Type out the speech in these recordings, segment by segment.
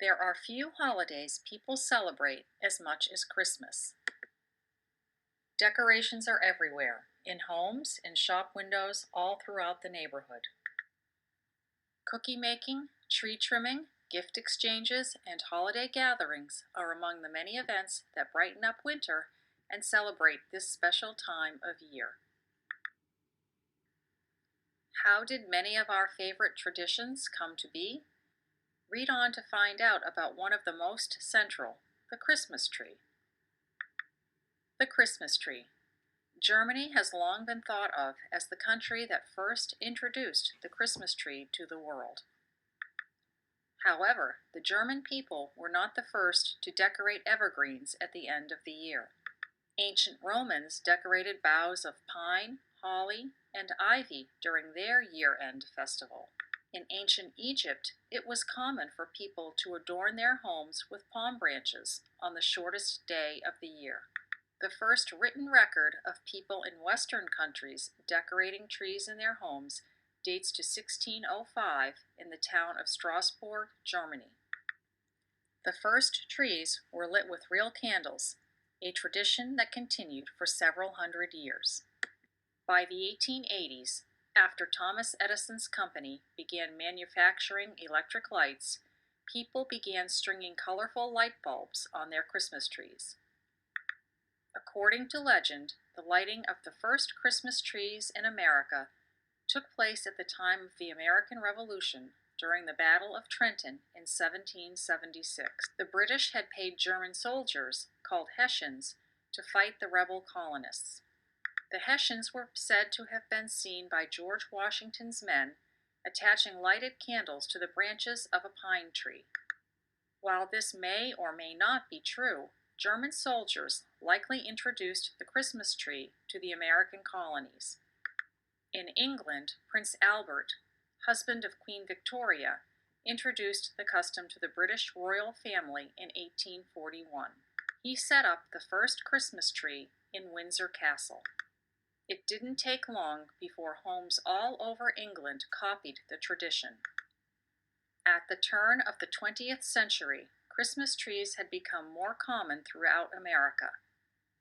There are few holidays people celebrate as much as Christmas. Decorations are everywhere, in homes, in shop windows, all throughout the neighborhood. Cookie making, tree trimming, gift exchanges, and holiday gatherings are among the many events that brighten up winter and celebrate this special time of year. How did many of our favorite traditions come to be? Read on to find out about one of the most central, the Christmas tree. The Christmas tree. Germany has long been thought of as the country that first introduced the Christmas tree to the world. However, the German people were not the first to decorate evergreens at the end of the year. Ancient Romans decorated boughs of pine, holly, and ivy during their year-end festival. In ancient Egypt, it was common for people to adorn their homes with palm branches on the shortest day of the year. The first written record of people in Western countries decorating trees in their homes dates to 1605 in the town of Strasbourg, Germany. The first trees were lit with real candles, a tradition that continued for several hundred years. By the 1880s, after Thomas Edison's company began manufacturing electric lights, people began stringing colorful light bulbs on their Christmas trees. According to legend, the lighting of the first Christmas trees in America took place at the time of the American Revolution during the Battle of Trenton in 1776. The British had paid German soldiers, called Hessians, to fight the rebel colonists. The Hessians were said to have been seen by George Washington's men attaching lighted candles to the branches of a pine tree. While this may or may not be true, German soldiers likely introduced the Christmas tree to the American colonies. In England, Prince Albert, husband of Queen Victoria, introduced the custom to the British royal family in 1841. He set up the first Christmas tree in Windsor Castle. It didn't take long before homes all over England copied the tradition. At the turn of the 20th century, Christmas trees had become more common throughout America,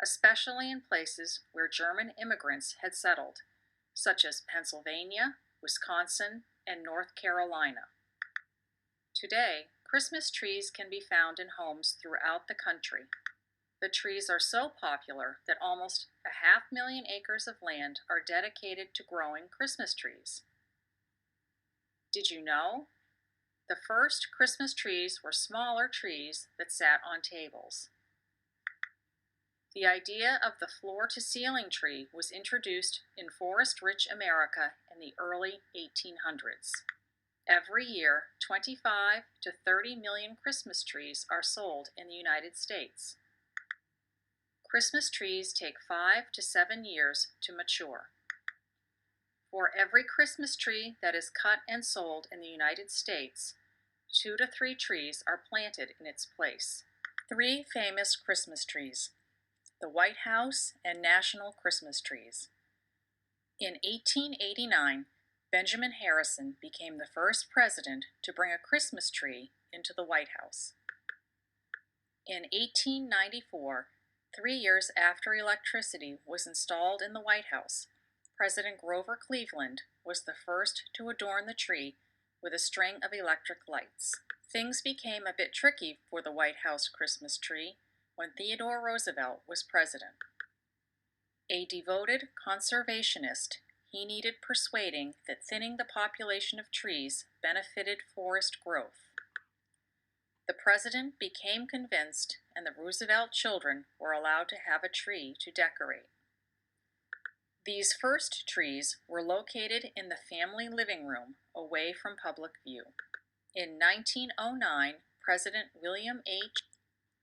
especially in places where German immigrants had settled, such as Pennsylvania, Wisconsin, and North Carolina. Today, Christmas trees can be found in homes throughout the country. The trees are so popular that almost 500,000 acres of land are dedicated to growing Christmas trees. Did you know? The first Christmas trees were smaller trees that sat on tables. The idea of the floor-to-ceiling tree was introduced in forest-rich America in the early 1800s. Every year, 25 to 30 million Christmas trees are sold in the United States. Christmas trees take 5 to 7 years to mature. For every Christmas tree that is cut and sold in the United States, 2 to 3 trees are planted in its place. 3 famous Christmas trees: the White House and National Christmas trees. In 1889, Benjamin Harrison became the first president to bring a Christmas tree into the White House. In 1894, 3 years after electricity was installed in the White House, President Grover Cleveland was the first to adorn the tree with a string of electric lights. Things became a bit tricky for the White House Christmas tree when Theodore Roosevelt was president. A devoted conservationist, he needed persuading that thinning the population of trees benefited forest growth. The president became convinced, and the Roosevelt children were allowed to have a tree to decorate. These first trees were located in the family living room, away from public view. In 1909, President William H.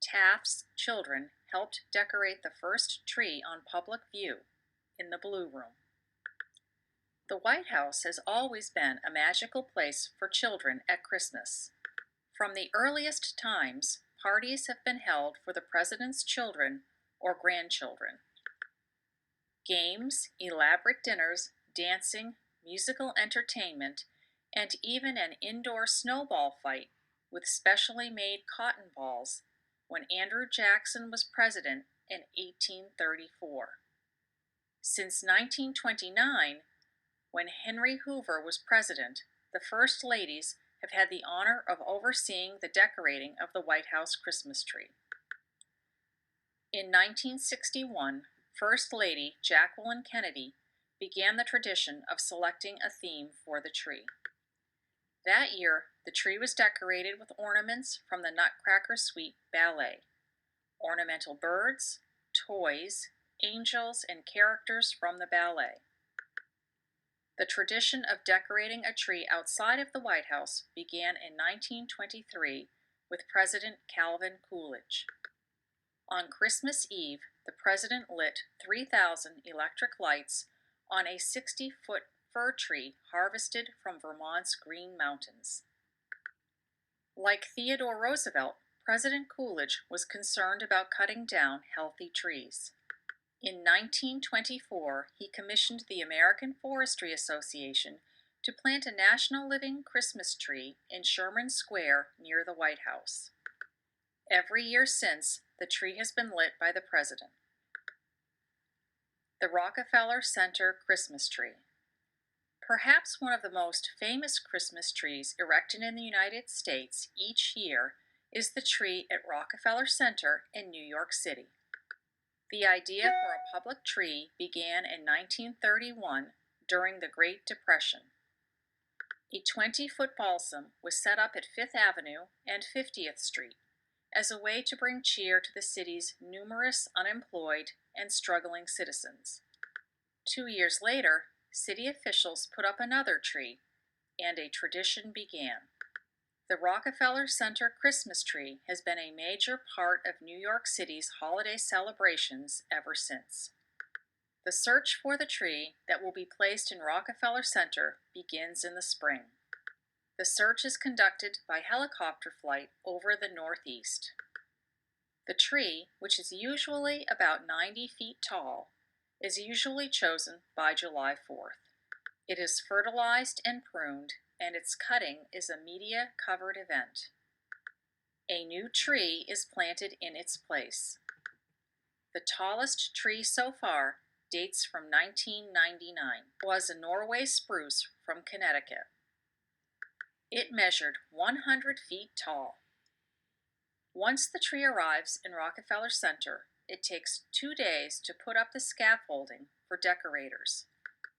Taft's children helped decorate the first tree on public view in the Blue Room. The White House has always been a magical place for children at Christmas. From the earliest times, parties have been held for the president's children or grandchildren. Games, elaborate dinners, dancing, musical entertainment, and even an indoor snowball fight with specially made cotton balls when Andrew Jackson was president in 1834. Since 1929, when Henry Hoover was president, the First Ladies have had the honor of overseeing the decorating of the White House Christmas tree. In 1961, First Lady Jacqueline Kennedy began the tradition of selecting a theme for the tree. That year, the tree was decorated with ornaments from the Nutcracker Suite Ballet, ornamental birds, toys, angels, and characters from the ballet. The tradition of decorating a tree outside of the White House began in 1923 with President Calvin Coolidge. On Christmas Eve, the president lit 3,000 electric lights on a 60-foot fir tree harvested from Vermont's Green Mountains. Like Theodore Roosevelt, President Coolidge was concerned about cutting down healthy trees. In 1924, he commissioned the American Forestry Association to plant a national living Christmas tree in Sherman Square near the White House. Every year since, the tree has been lit by the president. The Rockefeller Center Christmas Tree. Perhaps one of the most famous Christmas trees erected in the United States each year is the tree at Rockefeller Center in New York City. The idea for a public tree began in 1931 during the Great Depression. A 20-foot balsam was set up at Fifth Avenue and 50th Street as a way to bring cheer to the city's numerous unemployed and struggling citizens. 2 years later, city officials put up another tree, and a tradition began. The Rockefeller Center Christmas Tree has been a major part of New York City's holiday celebrations ever since. The search for the tree that will be placed in Rockefeller Center begins in the spring. The search is conducted by helicopter flight over the Northeast. The tree, which is usually about 90 feet tall, is usually chosen by July 4th. It is fertilized and pruned, and its cutting is a media-covered event. A new tree is planted in its place. The tallest tree so far dates from 1999, was a Norway spruce from Connecticut. It measured 100 feet tall. Once the tree arrives in Rockefeller Center, it takes 2 days to put up the scaffolding for decorators.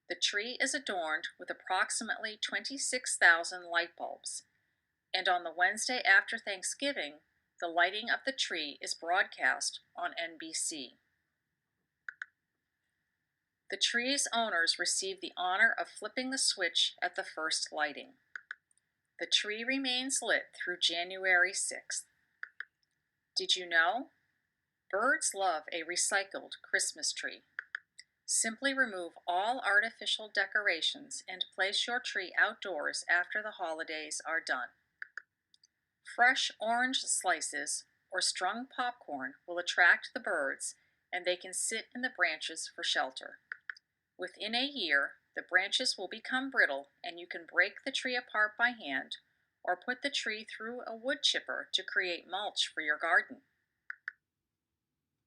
The tree is adorned with approximately 26,000 light bulbs, and on the Wednesday after Thanksgiving, the lighting of the tree is broadcast on NBC. The tree's owners receive the honor of flipping the switch at the first lighting. The tree remains lit through January 6th. Did you know? Birds love a recycled Christmas tree. Simply remove all artificial decorations and place your tree outdoors after the holidays are done. Fresh orange slices or strung popcorn will attract the birds, and they can sit in the branches for shelter. Within a year, the branches will become brittle, and you can break the tree apart by hand or put the tree through a wood chipper to create mulch for your garden.